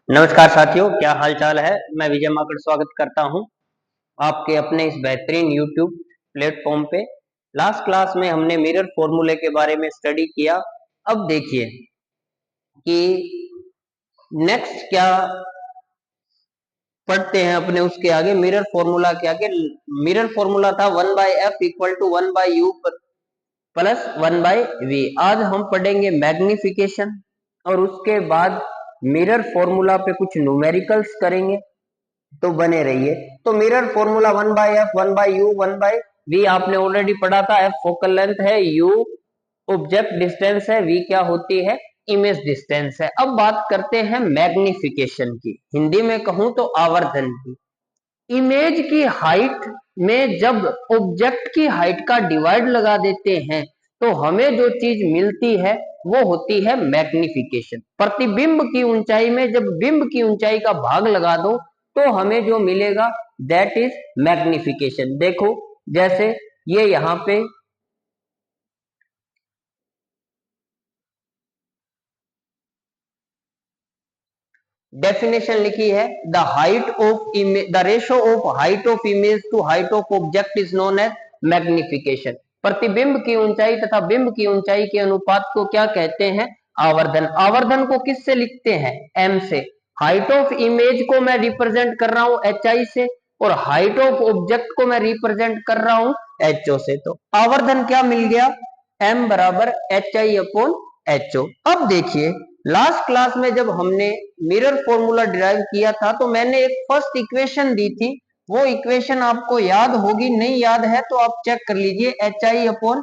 नमस्कार साथियों, क्या हाल चाल है। मैं विजय माकड़ स्वागत करता हूं आपके अपने इस बेहतरीन YouTube प्लेटफॉर्म पे। लास्ट क्लास में हमने मिरर फॉर्मूले के बारे में स्टडी किया। अब देखिए कि नेक्स्ट क्या पढ़ते हैं अपने उसके आगे। मिरर फॉर्मूला के आगे मिरर फॉर्मूला था 1/f equal to 1/u plus 1/v। आज हम पढ़ेंगे मैग्निफिकेशन और उसके बाद मिरर फॉर्मूला पे कुछ न्यूमेरिकल्स करेंगे, तो बने रहिए। तो mirror formula 1/f 1/u 1/v आपने ऑलरेडी पढ़ा था। f फोकल लेंथ है, u ऑब्जेक्ट डिस्टेंस है, v क्या होती है, इमेज डिस्टेंस है। अब बात करते हैं मैग्निफिकेशन की, हिंदी में कहूं तो आवर्धन की। इमेज की हाइट में जब ऑब्जेक्ट की हाइट का डिवाइड लगा देते हैं तो हमें जो चीज मिलती है वो होती है मैग्निफिकेशन। प्रतिबिंब की ऊंचाई में जब बिंब की ऊंचाई का भाग लगा दो तो हमें जो मिलेगा दैट इज मैग्निफिकेशन। देखो जैसे ये यहाँ पे डेफिनेशन लिखी है, the ratio of height of image to height of object is known as magnification. प्रतिबिंब की ऊंचाई तथा बिंब की ऊंचाई के अनुपात को क्या कहते हैं, आवर्धन। आवर्धन को किससे लिखते हैं, m से। हाइट ऑफ इमेज को मैं रिप्रेजेंट कर रहा हूं hi से और हाइट ऑफ ऑब्जेक्ट को मैं रिप्रेजेंट कर रहा हूं ho से। तो आवर्धन क्या मिल गया, m बराबर hi अपॉन ho। अब देखिए लास्ट क्लास में जब हमने मिरर फॉर्मूला डिराइव किया था तो मैंने एक फर्स्ट इक्वेशन दी थी। वो इक्वेशन आपको याद होगी, नहीं याद है तो आप चेक कर लीजिए। hi अपॉन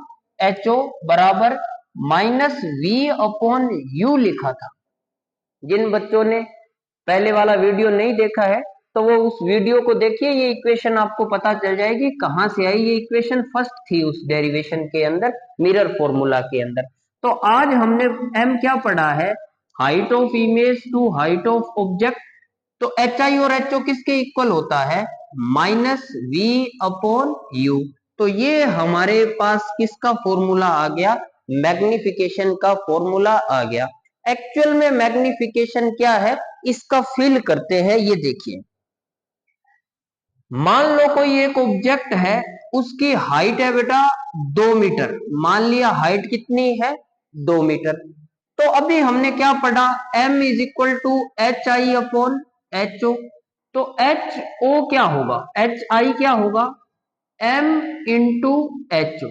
ho बराबर माइनस v अपॉन u लिखा था। जिन बच्चों ने पहले वाला वीडियो नहीं देखा है तो वो उस वीडियो को देखिए, ये इक्वेशन आपको पता चल जाएगी कहां से आई। ये इक्वेशन फर्स्ट थी उस डेरिवेशन के अंदर, मिरर फॉर्मूला के अंदर। तो आज हमने m क्या पढ़ा है, height of image to height of object. तो hi और ho किसके इक्वल होता है, माइनस v अपॉन u। तो ये हमारे पास किसका फॉर्मूला आ गया, मैग्निफिकेशन का फॉर्मूला आ गया। एक्चुअल में मैग्निफिकेशन क्या है इसका फील करते हैं। ये देखिए, मान लो कोई एक ऑब्जेक्ट है, उसकी हाइट है बेटा 2 मीटर। मान लिया हाइट कितनी है, 2 मीटर। तो अभी हमने क्या पढ़ा, m is equal to H I upon H O. तो एच ओ क्या होगा, एच आई क्या होगा, m इंटू एच ओ।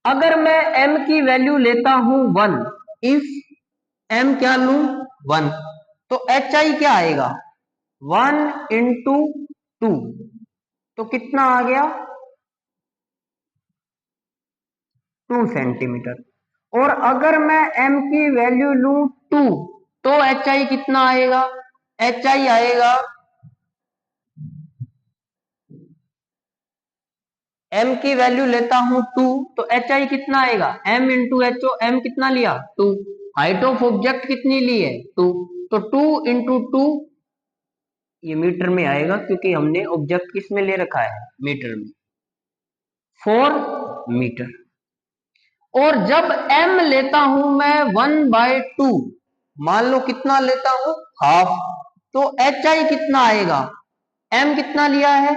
अगर मैं m की वैल्यू लेता हूं 1, इफ m क्या लू 1, तो एच आई क्या आएगा, 1 इंटू 2। तो कितना आ गया, 2 सेंटीमीटर। और अगर मैं m की वैल्यू लू 2 तो एच आई कितना आएगा, एच आई आएगा, m की वैल्यू लेता हूं 2 तो एच आई कितना आएगा, m into H O. M कितना लिया 2, हाइट ऑफ ऑब्जेक्ट कितनी ली है 2, तो 2 इंटू 2 ये मीटर में आएगा क्योंकि हमने ऑब्जेक्ट किस में ले रखा है, मीटर में, 4 मीटर। और जब m लेता हूं मैं 1/2, मान लो कितना लेता हूं, हाफ, तो एच आई कितना आएगा, m कितना लिया है,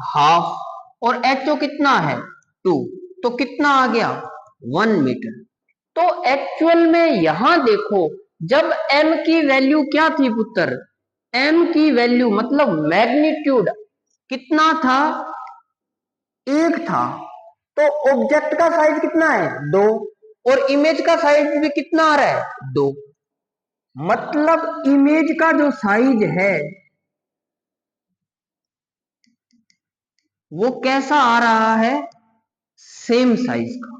हाफ, और एच ओ कितना है 2, तो कितना आ गया 1 मीटर। तो एक्चुअल में यहां देखो, जब m की वैल्यू क्या थी पुत्र, m की वैल्यू मतलब मैग्नीट्यूड कितना था, 1 था। तो ऑब्जेक्ट का साइज कितना है 2 और इमेज का साइज भी कितना आ रहा है 2। मतलब इमेज का जो साइज है वो कैसा आ रहा है, सेम साइज का।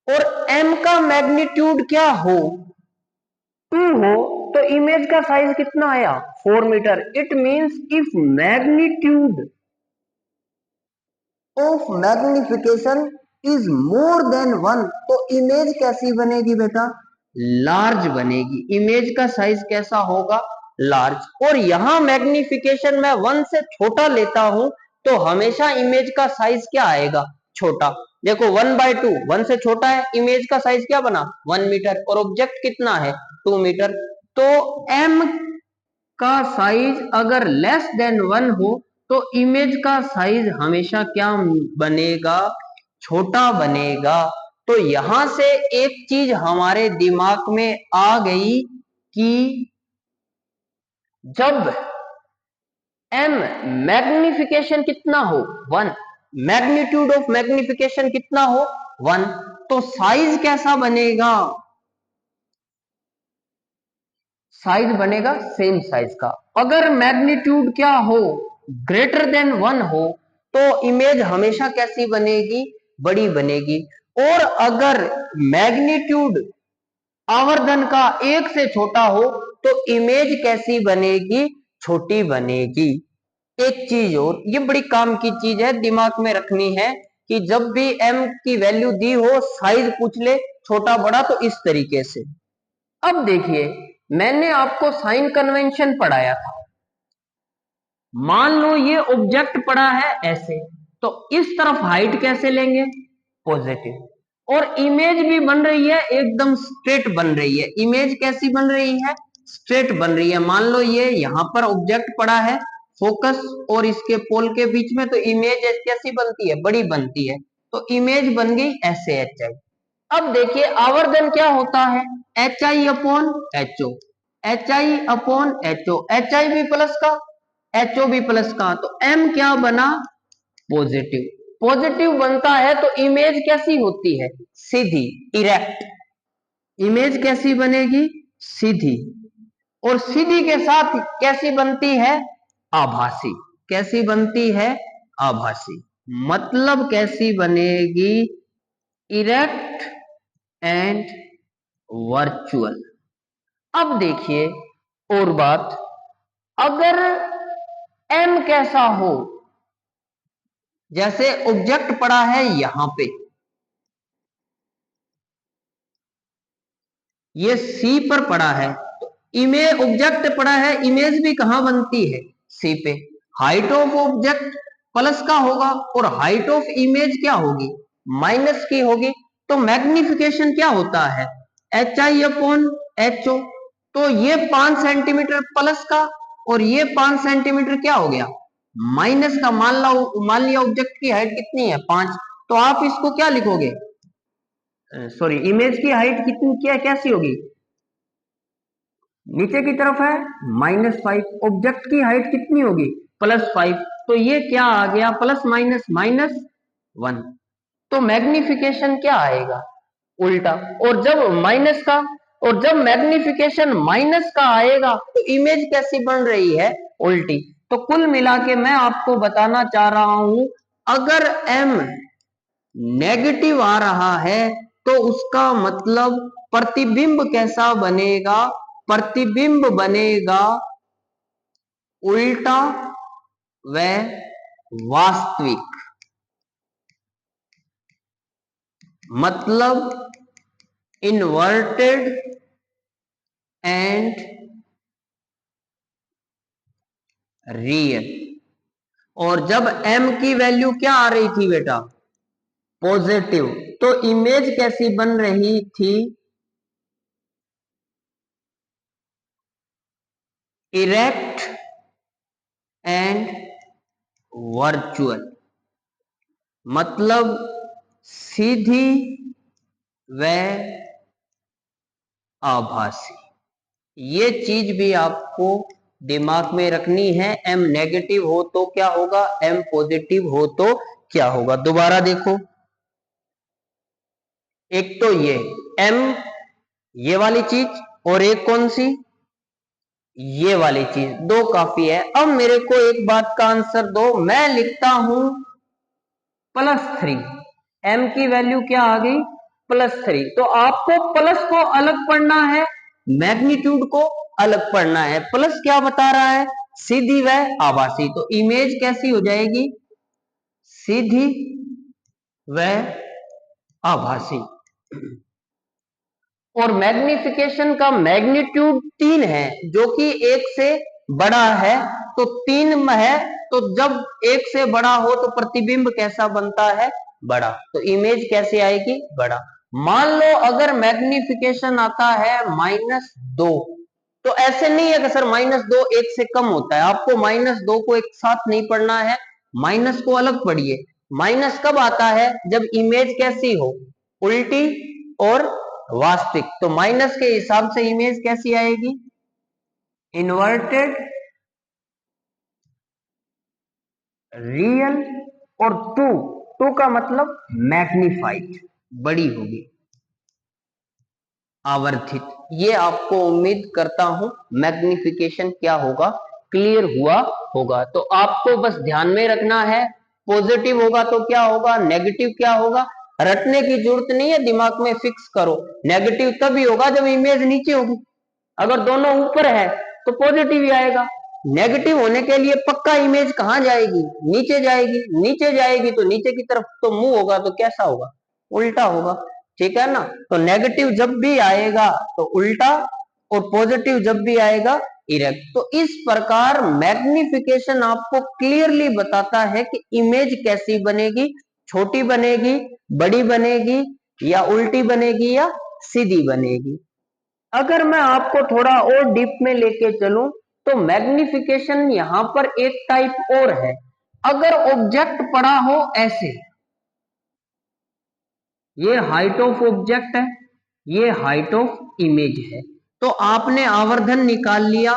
और m का मैग्नीट्यूड क्या हो, 2 हो, तो इमेज का साइज कितना आया 4 metre. It means if magnitude of magnification is more than 1 तो इमेज कैसी बनेगी बेटा, लार्ज बनेगी। इमेज का साइज कैसा होगा, लार्ज। और यहां मैग्निफिकेशन में 1 से छोटा लेता हूं तो हमेशा इमेज का साइज क्या आएगा, छोटा। देखो 1/2 1 से छोटा है, इमेज का साइज क्या बना 1 मीटर और ऑब्जेक्ट कितना है 2 मीटर। तो m का साइज अगर लेस देन 1 हो तो इमेज का साइज हमेशा क्या बनेगा, छोटा बनेगा। तो यहां से एक चीज हमारे दिमाग में आ गई कि जब m मैग्निफिकेशन कितना हो 1, मैग्नीट्यूड ऑफ मैग्निफिकेशन कितना हो 1, तो साइज कैसा बनेगा, साइज बनेगा सेम साइज का। अगर मैग्नीट्यूड क्या हो, ग्रेटर देन 1 हो तो इमेज हमेशा कैसी बनेगी, बड़ी बनेगी। और अगर मैग्नीट्यूड आवर्धन का 1 से छोटा हो तो इमेज कैसी बनेगी, छोटी बनेगी। एक चीज और, ये बड़ी काम की चीज है, दिमाग में रखनी है कि जब भी m की वैल्यू दी हो, साइज पूछ ले छोटा बड़ा, तो इस तरीके से। अब देखिए, मैंने आपको साइन कन्वेंशन पढ़ाया था। मान लो ये ऑब्जेक्ट पड़ा है ऐसे, तो इस तरफ हाइट कैसे लेंगे, पॉजिटिव। और इमेज भी बन रही है एकदम स्ट्रेट बन रही है। इमेज कैसी बन रही है, स्ट्रेट बन रही है। मान लो ये यहां पर ऑब्जेक्ट पड़ा है, फोकस और इसके पोल के बीच में, तो इमेज कैसी बनती है, बड़ी बनती है। तो इमेज बन गई ऐसे एच आई। अब देखिए आवर्धन क्या होता है, H I upon H O, H I upon H O, H I भी प्लस का, एच ओ भी प्लस का, तो एम क्या बना, पॉजिटिव। पॉजिटिव बनता है तो इमेज कैसी होती है, सीधी, इरेक्ट। इमेज कैसी बनेगी, सीधी। और सीधी के साथ कैसी बनती है, आभासी। कैसी बनती है, आभासी। मतलब कैसी बनेगी, इरेक्ट एंड वर्चुअल। अब देखिए और बात, अगर m कैसा हो, जैसे ऑब्जेक्ट पड़ा है यहां पे, ये C पर पड़ा है, तो इमेज, ऑब्जेक्ट पड़ा है, इमेज भी कहां बनती है, C पे। हाइट ऑफ ऑब्जेक्ट प्लस का होगा और हाइट ऑफ इमेज क्या होगी, माइनस की होगी। तो मैग्निफिकेशन क्या होता है, H I upon H O. तो ये 5 सेंटीमीटर प्लस का और ये 5 सेंटीमीटर क्या हो गया, माइनस का। मान लिया ऑब्जेक्ट की हाइट कितनी है, 5, तो आप इसको क्या लिखोगे, सॉरी, इमेज की हाइट कितनी, क्या कैसी होगी, नीचे की तरफ है -5, ऑब्जेक्ट की हाइट कितनी होगी, +5, तो ये क्या आ गया, प्लस माइनस माइनस 1। तो मैग्निफिकेशन क्या आएगा, उल्टा। और जब माइनस का, और जब मैग्निफिकेशन माइनस का आएगा तो इमेज कैसी बन रही है, उल्टी। तो कुल मिला के मैं आपको बताना चाह रहा हूं, अगर m नेगेटिव आ रहा है तो उसका मतलब प्रतिबिंब कैसा बनेगा, प्रतिबिंब बनेगा उल्टा व वास्तविक। मतलब इन्वर्टेड एंड रियल। और जब m की वैल्यू क्या आ रही थी बेटा, पॉजिटिव, तो इमेज कैसी बन रही थी, इरेक्ट एंड वर्चुअल। मतलब सीधी व आभासी। ये चीज भी आपको दिमाग में रखनी है। m नेगेटिव हो तो क्या होगा, m पॉजिटिव हो तो क्या होगा। दोबारा देखो, एक तो ये m, ये वाली चीज, और एक कौन सी, ये वाली चीज, दो काफी है। अब मेरे को एक बात का आंसर दो, मैं लिखता हूं +3, m की वैल्यू क्या आ गई, +3। तो आपको प्लस को अलग पढ़ना है, मैग्नीट्यूड को अलग पढ़ना है। प्लस क्या बता रहा है, सीधी व आभासी। तो इमेज कैसी हो जाएगी, सीधी व आभासी। और मैग्निफिकेशन का मैग्नीट्यूड 3 है, जो कि 1 से बड़ा है। तो 3 है, तो जब 1 से बड़ा हो तो प्रतिबिंब कैसा बनता है, बड़ा। तो इमेज कैसे आएगी, बड़ा। मान लो अगर मैग्निफिकेशन आता है -2, तो ऐसे नहीं है कि सर -2 1 से कम होता है, आपको -2 को एक साथ नहीं पढ़ना है, माइनस को अलग पढ़िए। माइनस कब आता है? जब इमेज कैसी हो, उल्टी और वास्तविक। तो माइनस के हिसाब से इमेज कैसी आएगी? इन्वर्टेड, रियल और टू का मतलब मैग्निफाइड, बड़ी होगी, आवर्धित। ये आपको उम्मीद करता हूं मैग्निफिकेशन क्या होगा क्लियर हुआ होगा। तो आपको बस ध्यान में रखना है, पॉजिटिव होगा तो क्या होगा, नेगेटिव क्या होगा, रटने की जरूरत नहीं है, दिमाग में फिक्स करो। नेगेटिव तभी होगा जब इमेज नीचे होगी, अगर दोनों ऊपर है तो पॉजिटिव ही आएगा। नेगेटिव होने के लिए पक्का इमेज कहां जाएगी? नीचे जाएगी। नीचे जाएगी तो नीचे की तरफ तो मुंह होगा, तो कैसा होगा? उल्टा होगा। ठीक है ना? तो नेगेटिव जब भी आएगा तो उल्टा, और पॉजिटिव जब भी आएगा इरेक्ट। तो इस प्रकार मैग्निफिकेशन आपको क्लियरली बताता है कि इमेज कैसी बनेगी, छोटी बनेगी, बड़ी बनेगी, या उल्टी बनेगी, या सीधी बनेगी। अगर मैं आपको थोड़ा और डीप में लेके चलूं तो मैग्निफिकेशन यहां पर एक टाइप और है। अगर ऑब्जेक्ट पड़ा हो ऐसे, ये हाइट ऑफ ऑब्जेक्ट है, ये हाइट ऑफ इमेज है, तो आपने आवर्धन निकाल लिया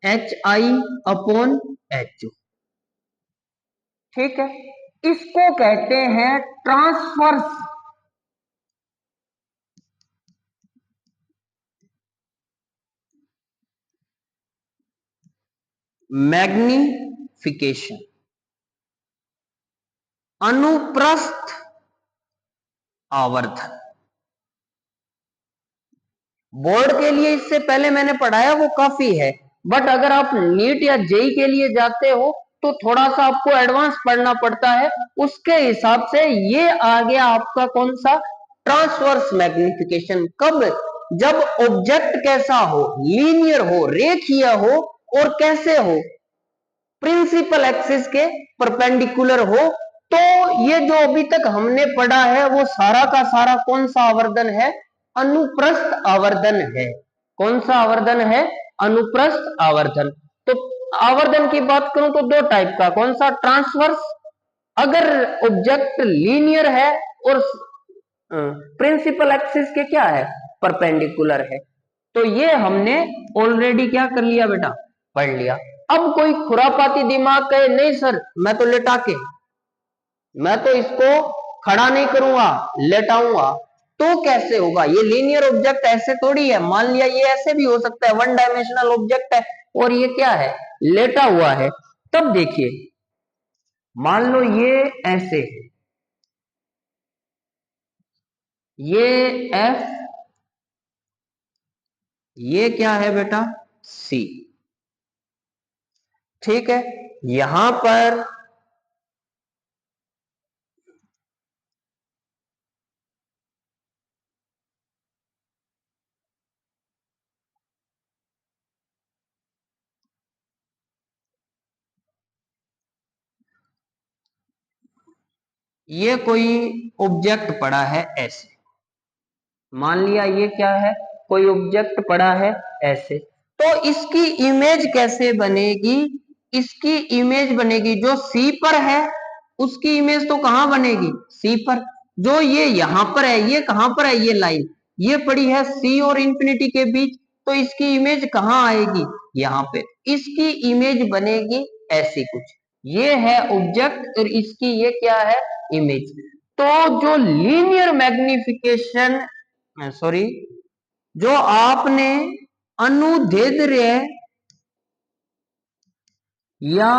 HI/H। ठीक है, इसको कहते हैं ट्रांसवर्स मैग्निफिकेशन, अनुप्रस्थ आवर्धन। बोर्ड के लिए इससे पहले मैंने पढ़ाया वो काफी है, बट अगर आप नीट या जेई के लिए जाते हो तो थोड़ा सा आपको एडवांस पढ़ना पड़ता है। उसके हिसाब से ये आ गया आपका कौन सा? Transverse magnification. कब? जब ऑब्जेक्ट कैसा हो, लीनियर हो, रेखीय हो, और कैसे हो, प्रिंसिपल एक्सिस के परपेंडिकुलर हो। तो ये जो अभी तक हमने पढ़ा है वो सारा का सारा कौन सा आवर्धन है? अनुप्रस्थ आवर्धन है। कौन सा आवर्धन है? अनुप्रस्थ आवर्धन। तो आवर्धन की बात करूं तो दो टाइप का, कौन सा? ट्रांसवर्स, अगर ऑब्जेक्ट लीनियर है और प्रिंसिपल एक्सिस के क्या है? परपेंडिकुलर है। तो ये हमने ऑलरेडी क्या कर लिया बेटा? पढ़ लिया। अब कोई खुरापाती दिमाग कहे नहीं सर मैं तो लेटा के, मैं तो इसको खड़ा नहीं करूंगा, लेटाऊंगा, तो कैसे होगा? ये लीनियर ऑब्जेक्ट ऐसे थोड़ी है। मान लिया ये ऐसे भी हो सकता है, वन डायमेंशनल ऑब्जेक्ट है और ये क्या है? लेटा हुआ है। तब देखिए, मान लो ये ऐसे है, ये F, ये क्या है बेटा? C। ठीक है, यहां पर ये कोई ऑब्जेक्ट पड़ा है ऐसे, मान लिया ये क्या है? कोई ऑब्जेक्ट पड़ा है ऐसे। तो इसकी इमेज कैसे बनेगी? इसकी इमेज बनेगी जो सी पर है, उसकी इमेज तो कहां बनेगी? सी पर। जो ये यहां पर है, ये कहां पर है? ये लाइन ये पड़ी है सी और इंफिनिटी के बीच, तो इसकी इमेज कहां आएगी? यहां पे। इसकी इमेज बनेगी ऐसी कुछ। ये है ऑब्जेक्ट और इसकी ये क्या है? इमेज। तो जो लीनियर मैग्निफिकेशन, सॉरी, जो आपने अनुदैर्ध्य या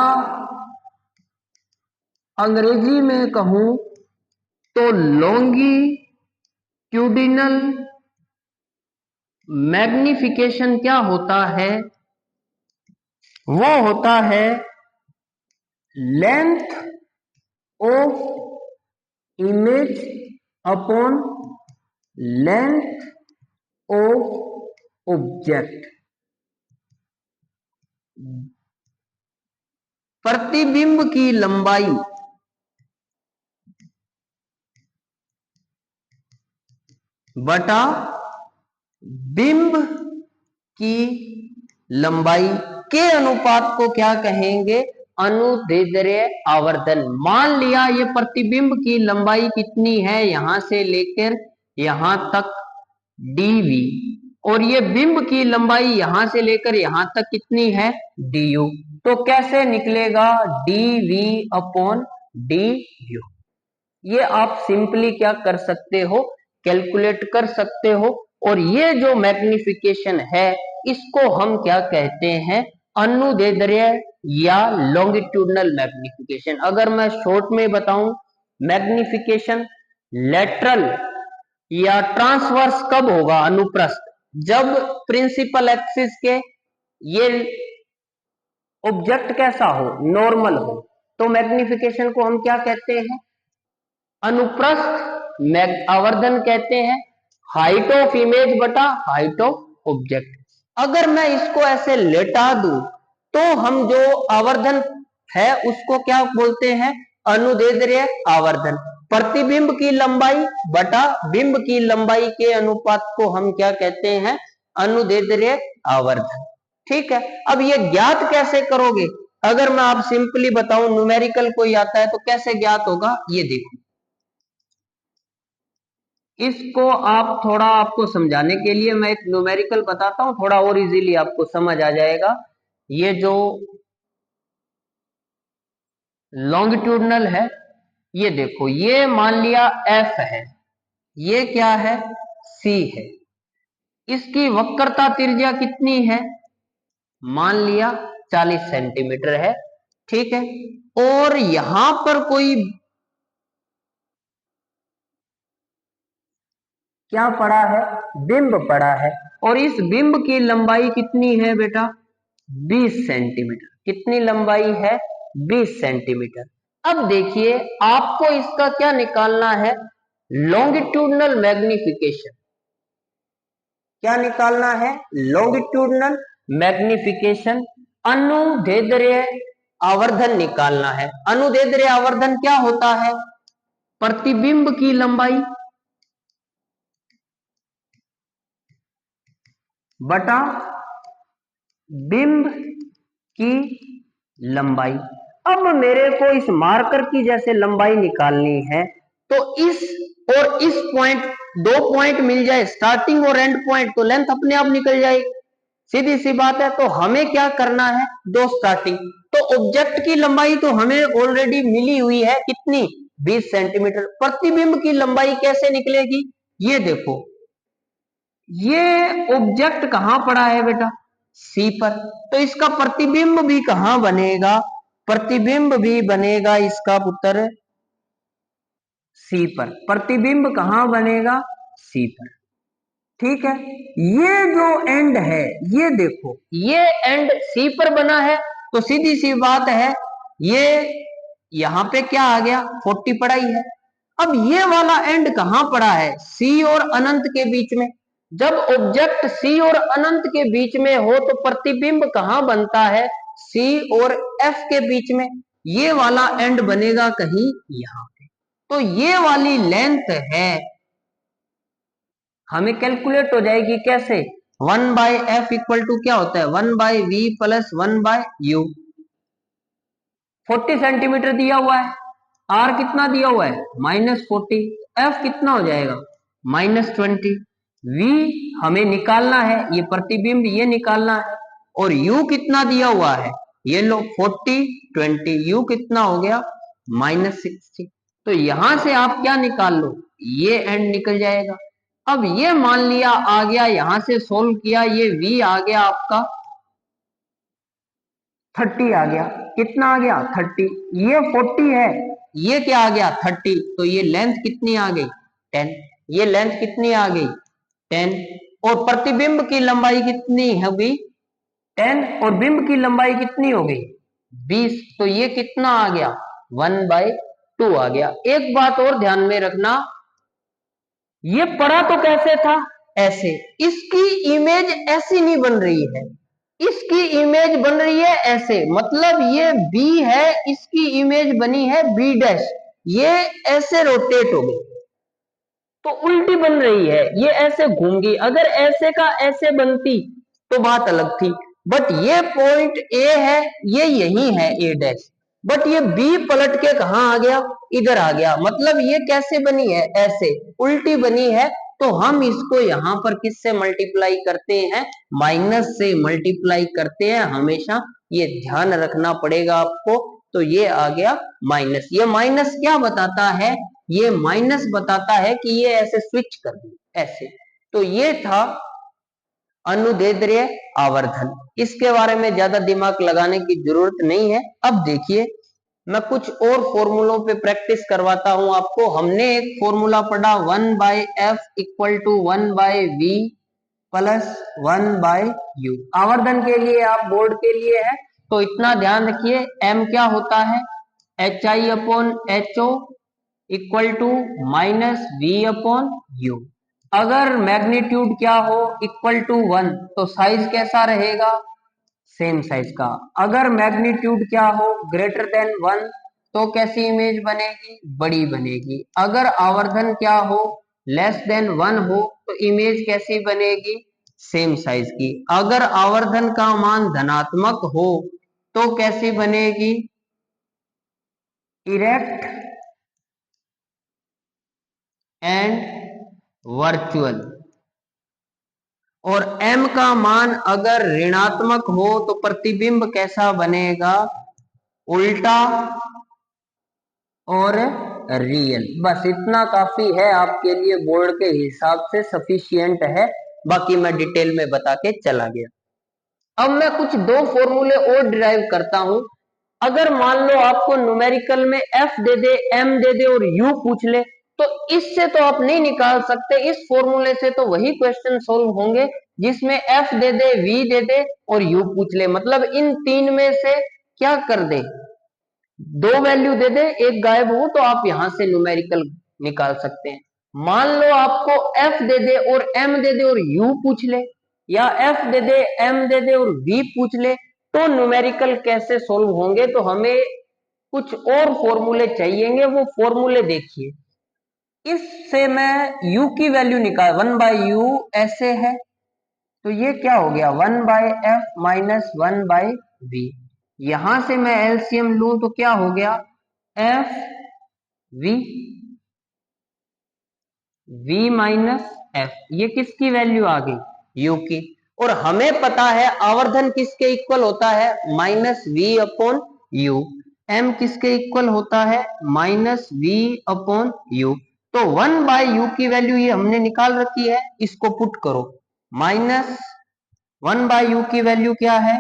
अंग्रेजी में कहूं तो लॉन्गिट्यूडिनल मैग्निफिकेशन क्या होता है? वो होता है length of image upon length of object. प्रतिबिंब की लंबाई बटा बिंब की लंबाई के अनुपात को क्या कहेंगे? अनुदैर्ध्य आवर्धन। मान लिया ये प्रतिबिंब की लंबाई कितनी है, यहां से लेकर यहां तक dv, और ये बिंब की लंबाई यहां से लेकर यहां तक कितनी है? du। तो कैसे निकलेगा? dv upon du। ये आप सिंपली क्या कर सकते हो? कैलकुलेट कर सकते हो। और ये जो मैग्निफिकेशन है इसको हम क्या कहते हैं? अनुदैर्ध्य या लॉन्गिट्यूडनल मैग्निफिकेशन। अगर मैं शॉर्ट में बताऊं, मैग्निफिकेशन लेटरल या ट्रांसवर्स कब होगा? अनुप्रस्थ, जब प्रिंसिपल एक्सिस के ये ऑब्जेक्ट कैसा हो? नॉर्मल हो। तो मैग्निफिकेशन को हम क्या कहते हैं? अनुप्रस्थ आवर्धन कहते हैं। हाइट ऑफ इमेज बटा हाइट ऑफ ऑब्जेक्ट। अगर मैं इसको ऐसे लेटा दूं तो हम जो आवर्धन है उसको क्या बोलते हैं? अनुदैर्ध्य आवर्धन। प्रतिबिंब की लंबाई बटा बिंब की लंबाई के अनुपात को हम क्या कहते हैं? अनुदैर्ध्य आवर्धन। ठीक है, अब ये ज्ञात कैसे करोगे? अगर मैं आप सिंपली बताऊं, न्यूमेरिकल कोई आता है तो कैसे ज्ञात होगा? ये देखो, इसको आप थोड़ा, आपको समझाने के लिए मैं एक न्यूमेरिकल बताता हूं, थोड़ा और इजीली आपको समझ आ जाएगा। ये जो लॉन्गिट्यूडनल है, ये देखो, ये मान लिया एफ है, ये क्या है? सी है। इसकी वक्रता त्रिज्या कितनी है? मान लिया 40 सेंटीमीटर है। ठीक है, और यहां पर कोई क्या पड़ा है? बिंब पड़ा है। और इस बिंब की लंबाई कितनी है बेटा? 20 सेंटीमीटर। कितनी लंबाई है? 20 सेंटीमीटर। अब देखिए, आपको इसका क्या निकालना है? Longitudinal magnification. क्या निकालना है? Longitudinal magnification. अनुदैर्ध्य आवर्धन निकालना है। अनुदैर्ध्य आवर्धन क्या होता है? प्रतिबिंब की लंबाई बटा बिंब की लंबाई। अब मेरे को इस मार्कर की जैसे लंबाई निकालनी है, तो इस और इस पॉइंट, दो पॉइंट मिल जाए, स्टार्टिंग और एंड पॉइंट, तो लेंथ अपने आप निकल जाएगी। सीधी सी बात है। तो हमें क्या करना है? दो स्टार्टिंग। तो ऑब्जेक्ट की लंबाई तो हमें ऑलरेडी मिली हुई है, कितनी? 20 सेंटीमीटर। प्रतिबिंब की लंबाई कैसे निकलेगी? ये देखो, ये ऑब्जेक्ट कहां पड़ा है बेटा? सी पर। तो इसका प्रतिबिंब भी कहां बनेगा? प्रतिबिंब भी बनेगा इसका पुत्र सी पर। प्रतिबिंब कहां बनेगा? सी पर। ठीक है, ये जो एंड है, ये देखो, ये एंड सी पर बना है, तो सीधी सी बात है, ये यहां पे क्या आ गया? 40 पड़ा ही है। अब ये वाला एंड कहां पड़ा है? सी और अनंत के बीच में। जब ऑब्जेक्ट सी और अनंत के बीच में हो तो प्रतिबिंब कहां बनता है? सी और एफ के बीच में। ये वाला एंड बनेगा कहीं यहां पे। तो ये वाली लेंथ है, हमें कैलकुलेट हो जाएगी कैसे? 1/f इक्वल टू क्या होता है? 1/v plus 1/u। 40 सेंटीमीटर दिया हुआ है, r कितना दिया हुआ है? -40। f कितना हो जाएगा? -20। v हमें निकालना है, ये प्रतिबिंब ये निकालना है। और u कितना दिया हुआ है? ये लो 40 20, u कितना हो गया? -60। तो यहां से आप क्या निकाल लो? ये एंड निकल जाएगा। अब ये मान लिया आ गया, यहां से सोल्व किया, ये v आ गया आपका 30 आ गया। कितना आ गया? 30। ये 40 है, ये क्या आ गया? 30। तो ये लेंथ कितनी आ गई? 10। ये लेंथ कितनी आ गई? 10। और प्रतिबिंब की लंबाई कितनी होगी? 10। और बिंब की लंबाई कितनी हो गई? 20। तो ये कितना आ गया? 1/2 आ गया। एक बात और ध्यान में रखना, ये पढ़ा तो कैसे था? ऐसे। इसकी इमेज ऐसी नहीं बन रही है, इसकी इमेज बन रही है ऐसे। मतलब ये B है, इसकी इमेज बनी है B', ये ऐसे रोटेट हो गई, तो उल्टी बन रही है, ये ऐसे घूम गई। अगर ऐसे का ऐसे बनती तो बात अलग थी, बट ये पॉइंट ए है, ये यही है ए डैश, बट ये बी पलट के कहा आ गया, इधर आ गया, मतलब ये कैसे बनी है, ऐसे उल्टी बनी है। तो हम इसको यहाँ पर किससे मल्टीप्लाई करते हैं, माइनस से मल्टीप्लाई करते हैं हमेशा, ये ध्यान रखना पड़ेगा आपको। तो ये आ गया माइनस, ये माइनस क्या बताता है, ये माइनस बताता है कि ये ऐसे स्विच कर दी ऐसे। तो ये था अनुदैर्ध्य आवर्धन, इसके बारे में ज्यादा दिमाग लगाने की जरूरत नहीं है। अब देखिए मैं कुछ और फॉर्मूलों पे प्रैक्टिस करवाता हूं आपको। हमने एक फॉर्मूला पढ़ा 1/f equal to 1/v plus 1/u, आवर्धन के लिए, आप बोर्ड के लिए है तो इतना ध्यान रखिए। m क्या होता है, hi upon ho equal to minus v upon u। अगर मैग्नीट्यूड क्या हो, इक्वल टू 1, तो साइज कैसा रहेगा, सेम साइज का। अगर मैग्नीट्यूड क्या हो, ग्रेटर देन 1, तो कैसी इमेज बनेगी, बड़ी बनेगी। अगर आवर्धन क्या हो, लेस देन 1 हो, तो इमेज कैसी बनेगी, सेम साइज की। अगर आवर्धन का मान धनात्मक हो तो कैसी बनेगी, इरेक्ट एंड वर्चुअल। और m का मान अगर ऋणात्मक हो तो प्रतिबिंब कैसा बनेगा, उल्टा और रियल। बस इतना काफी है आपके लिए, बोर्ड के हिसाब से सफिशियंट है, बाकी मैं डिटेल में बता के चला गया। अब मैं कुछ दो फॉर्मूले और डिराइव करता हूं। अगर मान लो आपको न्यूमेरिकल में f दे दे, m दे दे और u पूछ ले, तो इससे तो आप नहीं निकाल सकते, इस फॉर्मूले से तो वही क्वेश्चन सोल्व होंगे जिसमें f दे दे, v दे दे और u पूछ ले। मतलब इन तीन में से क्या कर दे, दो वैल्यू दे दे, एक गायब हो, तो आप यहां से न्यूमेरिकल निकाल सकते हैं। मान लो आपको f दे दे और m दे दे और u पूछ ले, या f दे दे, m दे दे और v पूछ ले, तो न्यूमेरिकल कैसे सोल्व होंगे। तो हमें कुछ और फॉर्मूले चाहिएंगे, वो फॉर्मूले देखिए। इससे मैं u की वैल्यू निकाल, 1/u ऐसे है, तो ये क्या हो गया, 1/f माइनस 1/v। यहां से मैं एलसीएम लूं तो क्या हो गया, F V, v minus F, ये किसकी वैल्यू आ गई, u की। और हमें पता है आवर्धन किसके इक्वल होता है, minus v upon you. m किसके इक्वल होता है, माइनस v अपॉन यू। तो 1/u की वैल्यू ये हमने निकाल रखी है, इसको पुट करो, माइनस 1/u की वैल्यू क्या है,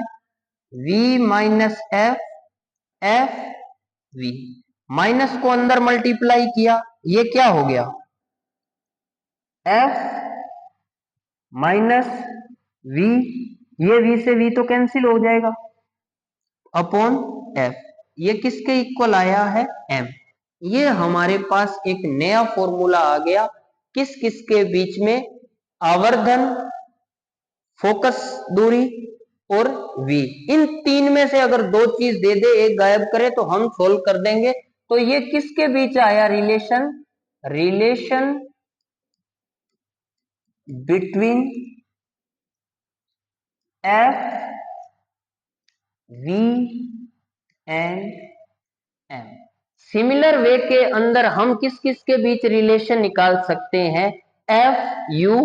v minus F, F V, minus को अंदर मल्टीप्लाई किया, ये क्या हो गया, एफ माइनस वी, ये v से v तो कैंसिल हो जाएगा, अपॉन एफ, ये किसके इक्वल आया है, m। ये हमारे पास एक नया फॉर्मूला आ गया, किस किस के बीच में, आवर्धन, फोकस दूरी और v, इन तीन में से अगर दो चीज दे दे, एक गायब करे, तो हम सोल्व कर देंगे। तो ये किसके बीच आया relation, relation between f v and m। Similar way के अंदर हम किस किस के बीच रिलेशन निकाल सकते हैं, f u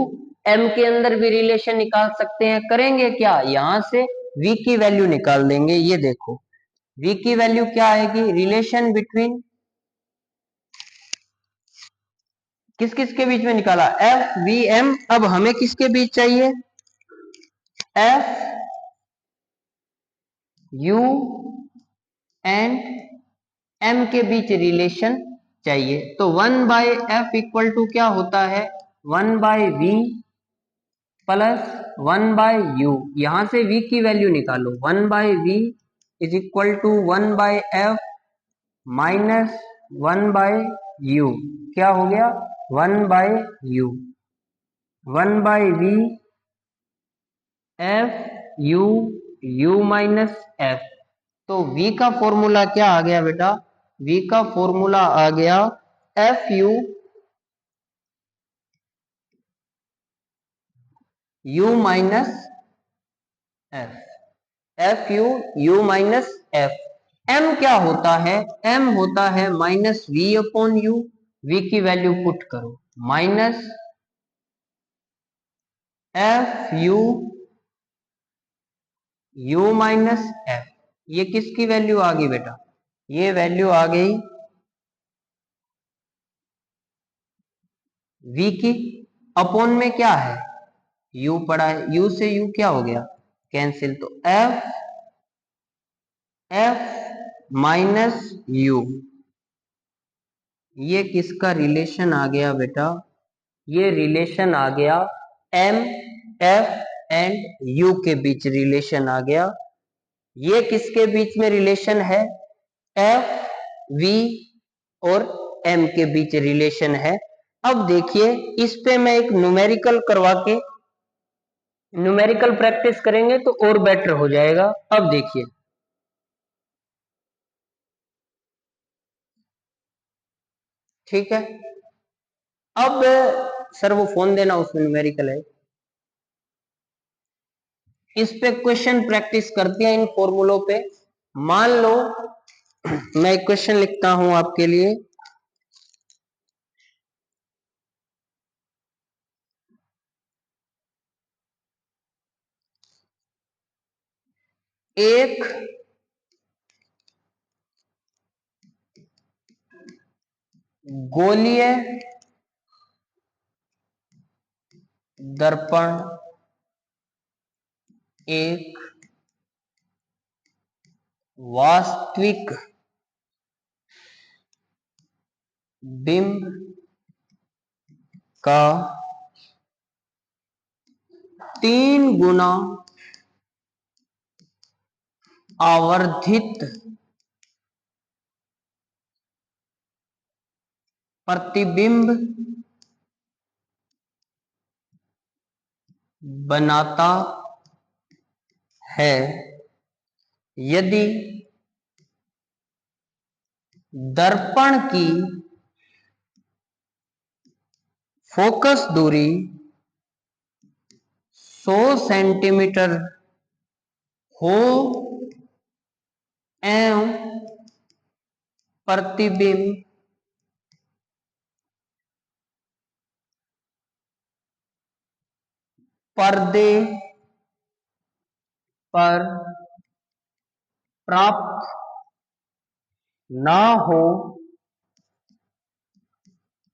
m के अंदर भी रिलेशन निकाल सकते हैं। करेंगे क्या, यहां से v की वैल्यू निकाल देंगे। ये देखो v की वैल्यू क्या आएगी, रिलेशन बिटवीन, किस किस के बीच में निकाला, f v m। अब हमें किसके बीच चाहिए, f u एंड m के बीच रिलेशन चाहिए। तो 1/f इक्वल टू क्या होता है, 1/v प्लस 1/u। यहां से v की वैल्यू निकालो, 1/v is equal to 1/f minus 1/u, क्या हो गया, 1/u, 1/v f u, u minus f। तो v का फॉर्मूला क्या आ गया बेटा, v का फॉर्मूला आ गया F U, u minus F. F U, U minus F. M क्या होता है? एम होता है minus V upon U. V की वैल्यू पुट करो, minus F U, U minus F. ये किसकी वैल्यू आ गई बेटा? ये वैल्यू आ गई v की। अपॉन में क्या है? u पड़ा है, u से u क्या हो गया? कैंसिल। तो f माइनस u, ये किसका रिलेशन आ गया बेटा? ये रिलेशन आ गया m, f एंड u के बीच रिलेशन आ गया। ये किसके बीच में रिलेशन है? f, v और m के बीच रिलेशन है। अब देखिए, इस पे मैं एक न्यूमेरिकल करवा के, न्यूमेरिकल प्रैक्टिस करेंगे तो और बेटर हो जाएगा। अब देखिए, ठीक है। अब सर वो फोन देना, उसमें न्यूमेरिकल है। इस पे क्वेश्चन प्रैक्टिस करते हैं इन फॉर्मूलों पे। मान लो मैं क्वेश्चन लिखता हूं आपके लिए। एक गोलीय दर्पण एक वास्तविक बिंब का 3 गुना आवर्धित प्रतिबिंब बनाता है यदि दर्पण की फोकस दूरी 100 सेंटीमीटर हो एवं प्रतिबिंब पर्दे पर प्राप्त ना हो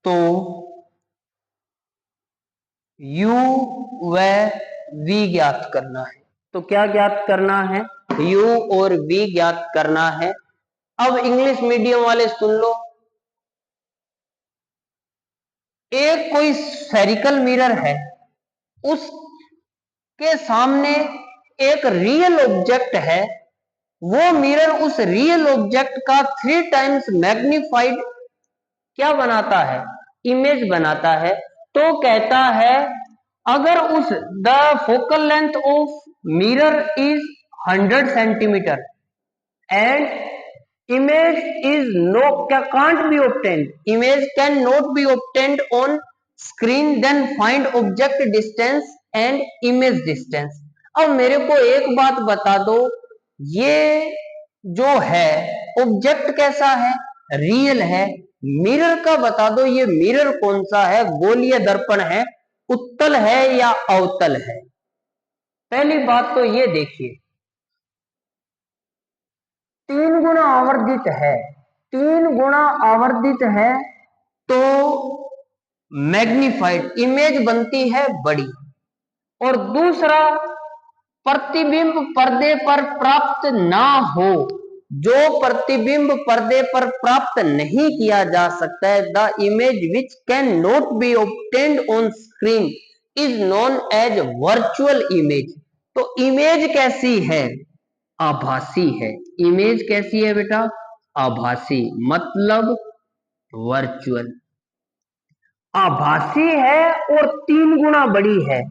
तो u व v ज्ञात करना है। तो क्या ज्ञात करना है? u और v ज्ञात करना है। अब इंग्लिश मीडियम वाले सुन लो, एक कोई स्फेरिकल मिरर है, उसके सामने एक रियल ऑब्जेक्ट है। वो मिरर उस रियल ऑब्जेक्ट का 3 टाइम्स मैग्निफाइड क्या बनाता है? इमेज बनाता है। तो कहता है, अगर उस the focal length of mirror is 100 centimetre and image is no can't be obtained, image can not be obtained on screen, then find object distance and image distance। अब मेरे को एक बात बता दो, ये जो है ऑब्जेक्ट कैसा है? रियल है। मिरर का बता दो, ये मिरर कौन सा है? गोलीय दर्पण है, उत्तल है या अवतल है? पहली बात तो ये देखिए, 3 गुना आवर्धित है, 3 गुना आवर्धित है तो मैग्निफाइड इमेज बनती है बड़ी। और दूसरा, प्रतिबिंब पर्दे पर प्राप्त ना हो, जो प्रतिबिंब पर्दे पर प्राप्त नहीं किया जा सकता है, the image which can not be obtained on screen is known as virtual image. तो इमेज कैसी है? आभासी है। इमेज कैसी है बेटा? आभासी, मतलब वर्चुअल। आभासी है और 3 गुना बड़ी है।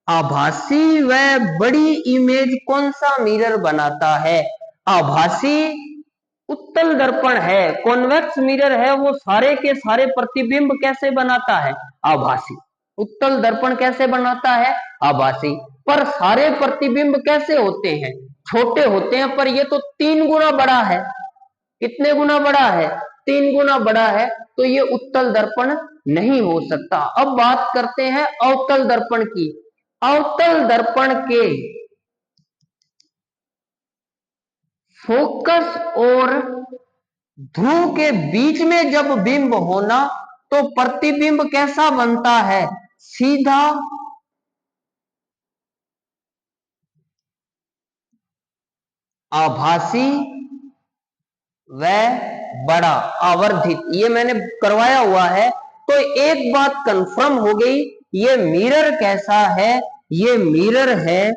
आभासी व बड़ी इमेज कौन सा मिरर बनाता है? आभासी उत्तल दर्पण है, कॉन्वेक्स मिरर है, वो सारे के सारे प्रतिबिंब कैसे बनाता है? आभासी। उत्तल दर्पण कैसे बनाता है? आभासी। पर सारे प्रतिबिंब कैसे होते हैं? छोटे होते हैं, पर ये तो 3 गुना बड़ा है। कितने गुना बड़ा है? 3 गुना बड़ा है, तो ये उत्तल दर्पण नहीं हो सकता। अब बात करते हैं अवतल दर्पण की। अवतल दर्पण के फोकस और ध्रुव के बीच में जब बिंब होना, तो प्रतिबिंब कैसा बनता है? सीधा, आभासी व बड़ा, आवर्धित। ये मैंने करवाया हुआ है। तो एक बात कंफर्म हो गई, ये मिरर कैसा है? ये मिरर है,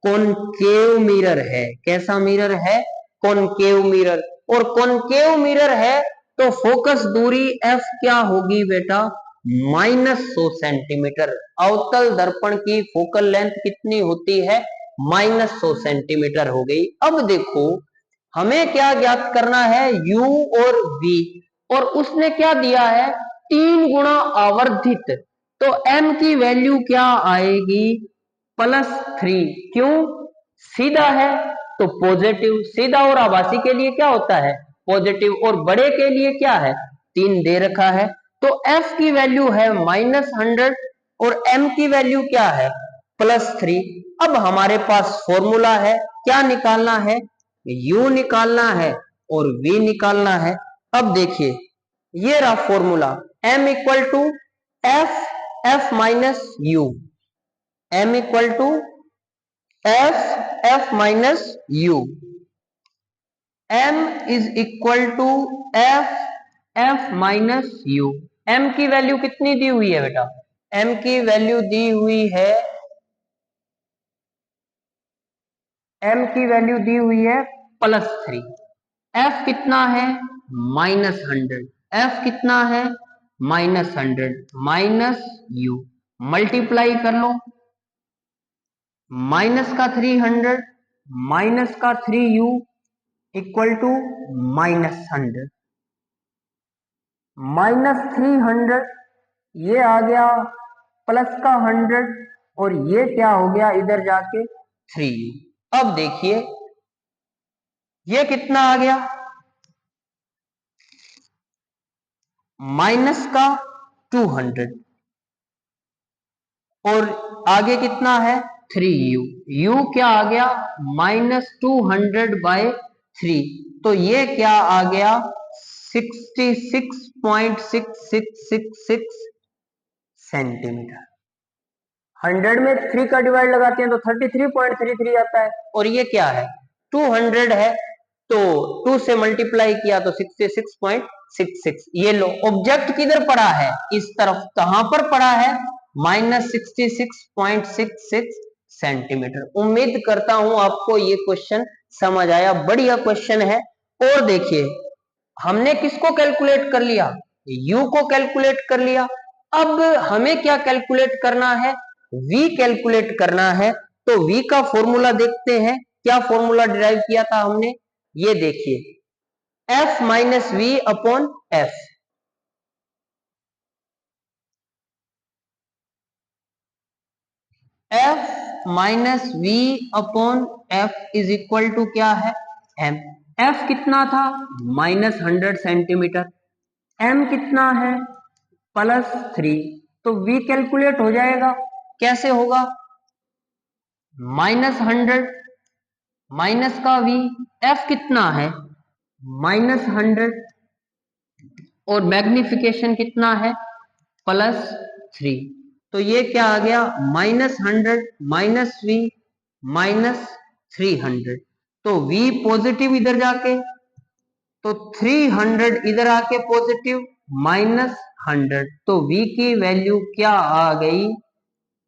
कॉनकेव मिरर है। कैसा मिरर है? Concave mirror. और कॉनकेव मिरर है तो फोकस दूरी f क्या होगी बेटा? -100 सेंटीमीटर। अवतल दर्पण की फोकल लेंथ कितनी होती है? -100 सेंटीमीटर हो गई। अब देखो, हमें क्या ज्ञात करना है? u और v। और उसने क्या दिया है? 3 गुना आवर्धित। तो m की वैल्यू क्या आएगी? +3। क्यों? सीधा है तो पॉजिटिव। सीधा और आभासी के लिए क्या होता है? पॉजिटिव। और बड़े के लिए क्या है? 3 दे रखा है। तो f की वैल्यू है -100 और m की वैल्यू क्या है? +3। अब हमारे पास फॉर्मूला है, क्या निकालना है? u निकालना है और v निकालना है। अब देखिए, ये रहा formula, m equal to f minus u। m equal to f minus u। m is equal to f minus u। m की वैल्यू कितनी दी हुई है बेटा? m की वैल्यू दी हुई है, m की वैल्यू दी हुई है +3। f कितना है? -100। f कितना है? -100 माइनस u। मल्टीप्लाई कर लो, माइनस का 300 माइनस का 3u इक्वल टू -100। -300 ये आ गया, प्लस का 100 और ये क्या हो गया इधर जाके 3u। अब देखिए, ये कितना आ गया? माइनस का 200 और आगे कितना है? 3u। u क्या आ गया? -200/3। तो ये क्या आ गया? 66.6666 सेंटीमीटर। 100 में 3 का डिवाइड लगाते हैं तो 33.33 आता है। और ये क्या है? 200 है, तो 2 से मल्टीप्लाई किया तो 66.66। ये लो, ऑब्जेक्ट किधर पड़ा है? इस तरफ। कहां पर पड़ा है? -66.66 सेंटीमीटर। उम्मीद करता हूं आपको ये क्वेश्चन समझ आया। बढ़िया क्वेश्चन है। और देखिए, हमने किसको कैलकुलेट कर लिया? u को कैलकुलेट कर लिया। अब हमें क्या कैलकुलेट करना है? v कैलकुलेट करना है। तो v का फॉर्मूला देखते हैं, क्या फॉर्मूला डिराइव किया था हमने? ये देखिए, f minus V upon f। f minus V upon f is equal to क्या है? m। f कितना था? -100 सेंटीमीटर। m कितना है? +3। तो v कैलकुलेट हो जाएगा। कैसे होगा? -100 माइनस का v। f कितना है? -100 और मैग्निफिकेशन कितना है? +3। तो ये क्या आ गया? -100 माइनस v -300। तो v पॉजिटिव इधर जाके, तो 300 इधर आके पॉजिटिव, -100। तो v की वैल्यू क्या आ गई?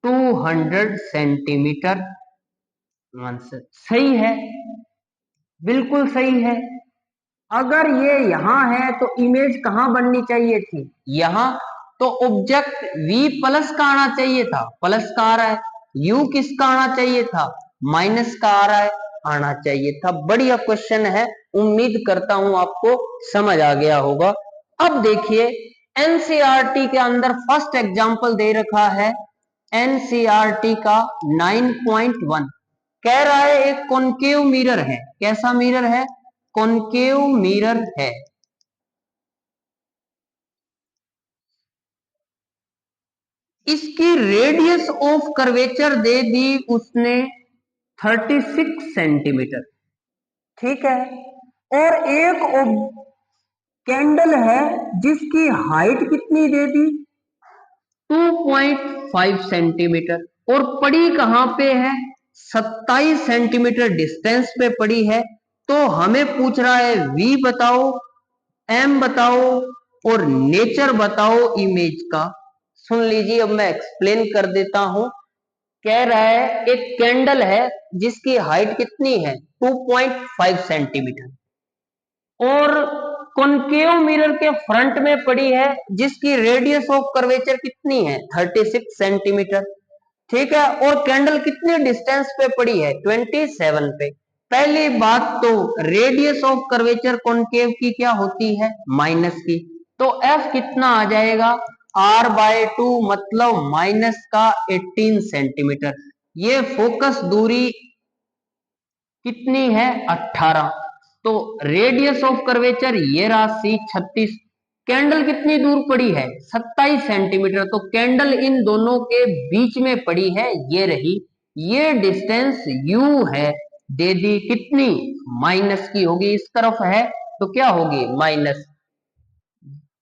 200 सेंटीमीटर। आंसर सही है, बिल्कुल सही है। अगर ये यहां है तो इमेज कहां बननी चाहिए थी? यहां। तो ऑब्जेक्ट v प्लस का आना चाहिए था, प्लस का आ रहा है। u किसका आना चाहिए था? माइनस का आ रहा है, आना चाहिए था। बढ़िया क्वेश्चन है, उम्मीद करता हूं आपको समझ आ गया होगा। अब देखिए, एनसीईआरटी के अंदर फर्स्ट एग्जांपल दे रखा है, एनसीईआरटी का 9.1। कह रहा है एक कॉनकेव मिरर है। कैसा मिरर है? कॉनकेव मिरर है। इसकी रेडियस ऑफ कर्वेचर दे दी उसने 36 सेंटीमीटर, ठीक है। और एक कैंडल है जिसकी हाइट कितनी दे दी? 2.5 सेंटीमीटर। और पड़ी कहां पे है? 27 सेंटीमीटर डिस्टेंस पे पड़ी है। तो हमें पूछ रहा है V बताओ, M बताओ और नेचर बताओ इमेज का। सुन लीजिए, अब मैं एक्सप्लेन कर देता हूं। कह रहा है एक कैंडल है जिसकी हाइट कितनी है? 2.5 सेंटीमीटर। और कॉनकेव मिरर के फ्रंट में पड़ी है जिसकी रेडियस ऑफ कर्वेचर कितनी है? 36 सेंटीमीटर, ठीक है। और कैंडल कितने डिस्टेंस पे पड़ी है? 27 पे। पहली बात तो रेडियस ऑफ कर्वेचर कॉनकेव की क्या होती है? माइनस की। तो F कितना आ जाएगा? R/2 मतलब माइनस का 18 सेंटीमीटर। ये फोकस दूरी कितनी है? 18। तो रेडियस ऑफ कर्वेचर ये राशि 36। कैंडल कितनी दूर पड़ी है? 27 सेंटीमीटर। तो कैंडल इन दोनों के बीच में पड़ी है, ये रही। ये डिस्टेंस U है, दे दी कितनी? माइनस की होगी। इस तरफ है तो क्या होगी? माइनस।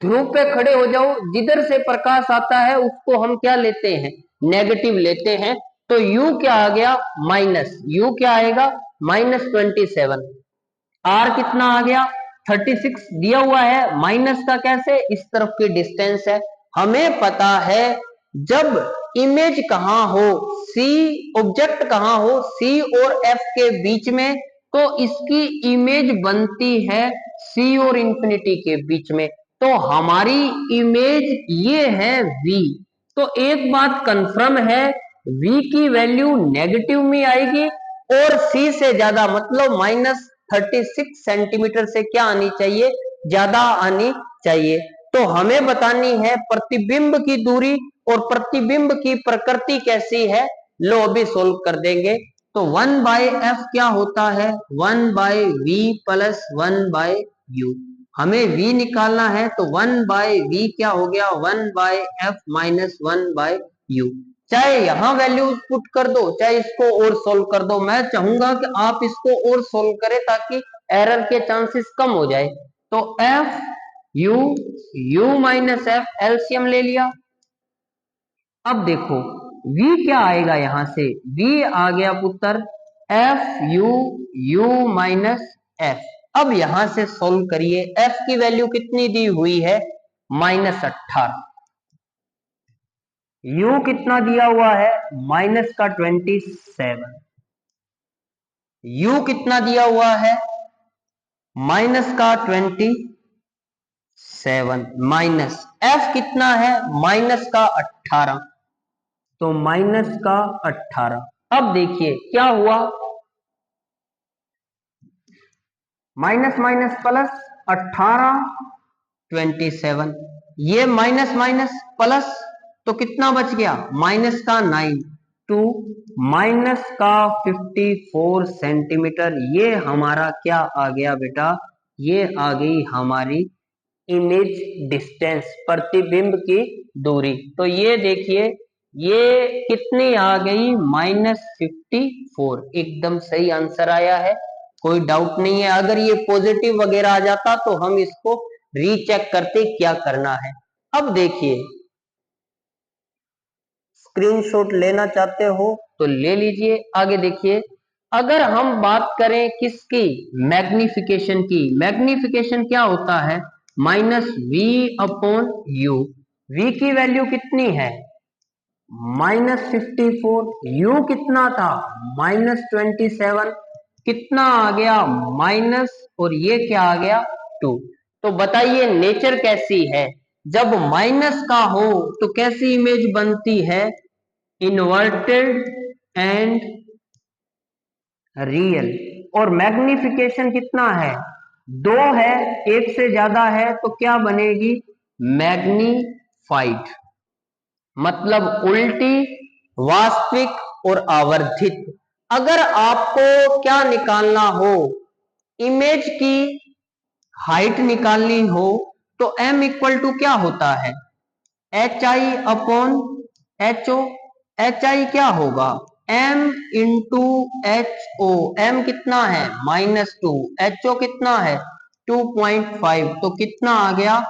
ध्रुव पे खड़े हो जाओ, जिधर से प्रकाश आता है उसको हम क्या लेते हैं? नेगेटिव लेते हैं। तो U क्या आ गया? माइनस। U क्या आएगा? -27। R कितना आ गया? 36 दिया हुआ है। माइनस का कैसे? इस तरफ की डिस्टेंस है। हमें पता है जब इमेज कहां हो, C ऑब्जेक्ट कहां हो, C और F के बीच में, तो इसकी इमेज बनती है C और इंफिनिटी के बीच में। तो हमारी इमेज ये है V। तो एक बात कंफर्म है, V की वैल्यू नेगेटिव में आएगी और C से ज्यादा मतलब -36 सेंटीमीटर से क्या आनी चाहिए? ज्यादा आनी चाहिए। तो हमें बतानी है प्रतिबिंब की दूरी और प्रतिबिंब की प्रकृति कैसी है। लो अभी सोल्व कर देंगे। तो 1/f क्या होता है? 1/v plus 1/u। हमें v निकालना है तो 1/v क्या हो गया? 1/f minus 1/u। चाहे यहां वैल्यूज पुट कर दो, चाहे इसको और सोल्व कर दो। मैं चाहूंगा कि आप इसको और सोल्व करें ताकि एरर के चांसेस कम हो जाए। तो F U, U minus F, LCM ले लिया। अब देखो v क्या आएगा यहां से? v आ गया पुत्र F U, U minus F. अब यहां से सोल्व करिए। f की वैल्यू कितनी दी हुई है? -18। u कितना दिया हुआ है? -27। u कितना दिया हुआ है? -27 माइनस f कितना है? -18। तो -18। अब देखिए क्या हुआ? Minus minus plus 18, 27। ये माइनस माइनस प्लस, तो कितना बच गया? माइनस का 9 टू माइनस का 54 सेंटीमीटर। ये हमारा क्या आ गया बेटा? ये आ गई हमारी इमेज डिस्टेंस, प्रतिबिंब की दूरी। तो ये देखिए ये कितनी आ गई? -54। एकदम सही आंसर आया है, कोई डाउट नहीं है। अगर ये पॉजिटिव वगैरह आ जाता तो हम इसको रीचेक करते क्या करना है। अब देखिए स्क्रीनशॉट लेना चाहते हो तो ले लीजिए। आगे देखिए, अगर हम बात करें किसकी? मैग्निफिकेशन की। मैग्निफिकेशन क्या होता है? -v/u। v की वैल्यू कितनी है? -54। u कितना था? -27। कितना आ गया? माइनस, और ये क्या आ गया? 2। तो बताइए नेचर कैसी है? जब माइनस का हो तो कैसी इमेज बनती है? Inverted and real. और मैग्निफिकेशन कितना है? 2 है, एक से ज्यादा है तो क्या बनेगी? मैग्नीफाइड, मतलब उल्टी, वास्तविक और आवर्धित। अगर आपको क्या निकालना हो, इमेज की हाइट निकालनी हो, तो m इक्वल टू क्या होता है, H I upon H O. H I क्या होगा, m into H O. M कितना है -2, एच ओ कितना है 2.5, तो कितना आ गया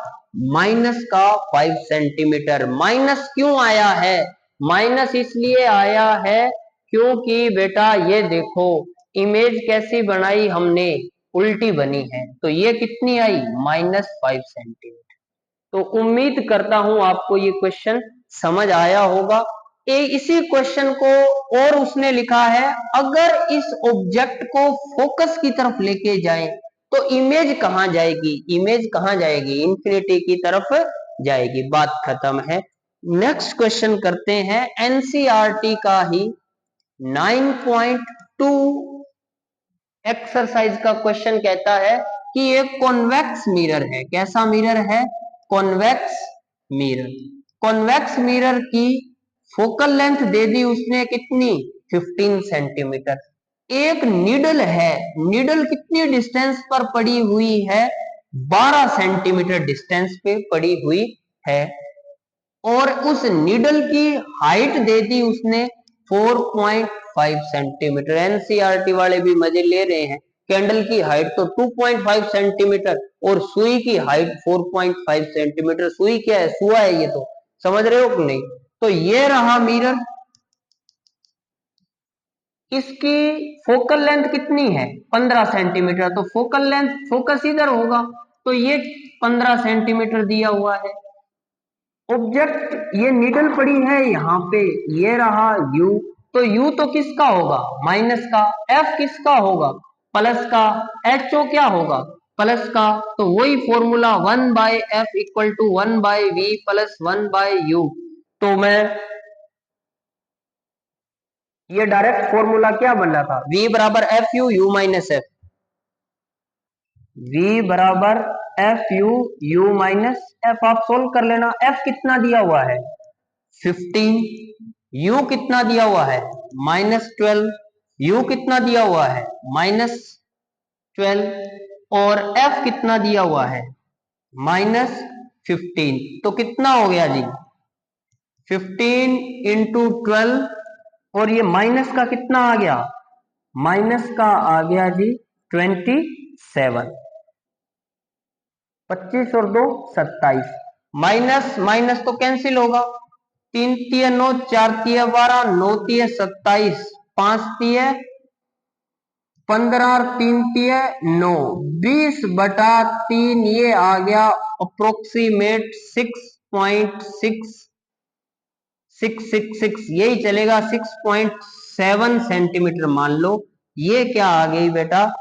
माइनस का 5 सेंटीमीटर। माइनस क्यों आया है, माइनस इसलिए आया है क्योंकि बेटा ये देखो इमेज कैसी बनाई हमने, उल्टी बनी है, तो ये कितनी आई -5 सेंटीमीटर। तो उम्मीद करता हूं आपको ये क्वेश्चन समझ आया होगा। इसी क्वेश्चन को और उसने लिखा है, अगर इस ऑब्जेक्ट को फोकस की तरफ लेके जाएं तो इमेज कहां जाएगी, इमेज कहां जाएगी, इंफिनिटी की तरफ जाएगी। बात खत्म है। नेक्स्ट क्वेश्चन करते हैं, एनसीईआरटी का ही 9.2 एक्सरसाइज का क्वेश्चन कहता है कि एक कॉन्वेक्स मिरर है। कैसा मिरर है, कॉन्वेक्स मिरर। कॉन्वेक्स मिरर की फोकल लेंथ दे दी उसने कितनी 15 सेंटीमीटर। एक नीडल है, नीडल कितनी डिस्टेंस पर पड़ी हुई है, 12 सेंटीमीटर डिस्टेंस पे पड़ी हुई है, और उस नीडल की हाइट दे दी उसने 4.5 सेंटीमीटर। एनसीईआरटी वाले भी मजे ले रहे हैं, कैंडल की हाइट तो 2.5 सेंटीमीटर और सुई की हाइट 4.5 सेंटीमीटर। सुई क्या है, सुआ है, ये तो समझ रहे हो कि नहीं। तो ये रहा मिरर, इसकी फोकल लेंथ कितनी है 15 सेंटीमीटर, तो फोकल लेंथ फोकस इधर होगा, तो ये 15 सेंटीमीटर दिया हुआ है। ऑब्जेक्ट ये नीडल पड़ी है यहाँ पे, ये रहा u, तो u तो किसका होगा माइनस का, f किसका होगा प्लस का, ho क्या होगा प्लस का। तो वही formula 1/f equal to 1/v plus 1/u। तो मैं ये डायरेक्ट फॉर्मूला क्या बन रहा था, v बराबर F U, U minus F, v बराबर F U, U minus F. आप सोल्व कर लेना। f कितना दिया हुआ है 15, u कितना दिया हुआ है -12, u कितना दिया हुआ है -12, और f कितना दिया हुआ है -15। तो कितना हो गया जी 15 इंटू 12, और ये माइनस का कितना आ गया, माइनस का आ गया जी 27। 25 और 2 27, माइनस माइनस तो कैंसिल होगा, 3 तिये 9, 4 तिये 12, 9 तिये 27, 5 तिये 15 और 3 तिये 9, 20/3, ये आ गया अप्रोक्सीमेट 6.666, यही चलेगा 6.7 सेंटीमीटर मान लो। ये क्या आ गई बेटा,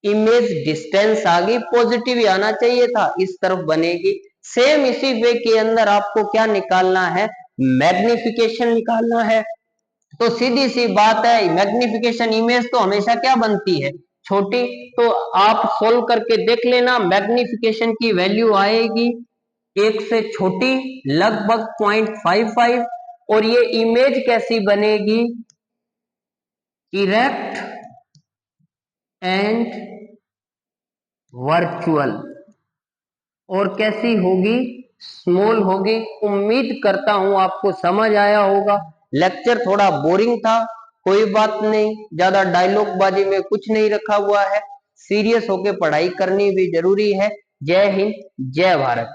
इमेज डिस्टेंस आ गई। पॉजिटिव ही आना चाहिए था, इस तरफ बनेगी। सेम इसी वे के अंदर आपको क्या निकालना है, मैग्निफिकेशन निकालना है। तो सीधी सी बात है, मैग्निफिकेशन इमेज तो हमेशा क्या बनती है छोटी। तो आप सोल्व करके देख लेना, मैग्निफिकेशन की वैल्यू आएगी 1 से छोटी लगभग 0.55, और ये इमेज कैसी बनेगी, इरेक्ट एंड वर्चुअल, और कैसी होगी स्मॉल होगी। उम्मीद करता हूं आपको समझ आया होगा। लेक्चर थोड़ा बोरिंग था, कोई बात नहीं, ज्यादा डायलॉग बाजी में कुछ नहीं रखा हुआ है, सीरियस होके पढ़ाई करनी भी जरूरी है। जय हिंद, जय भारत।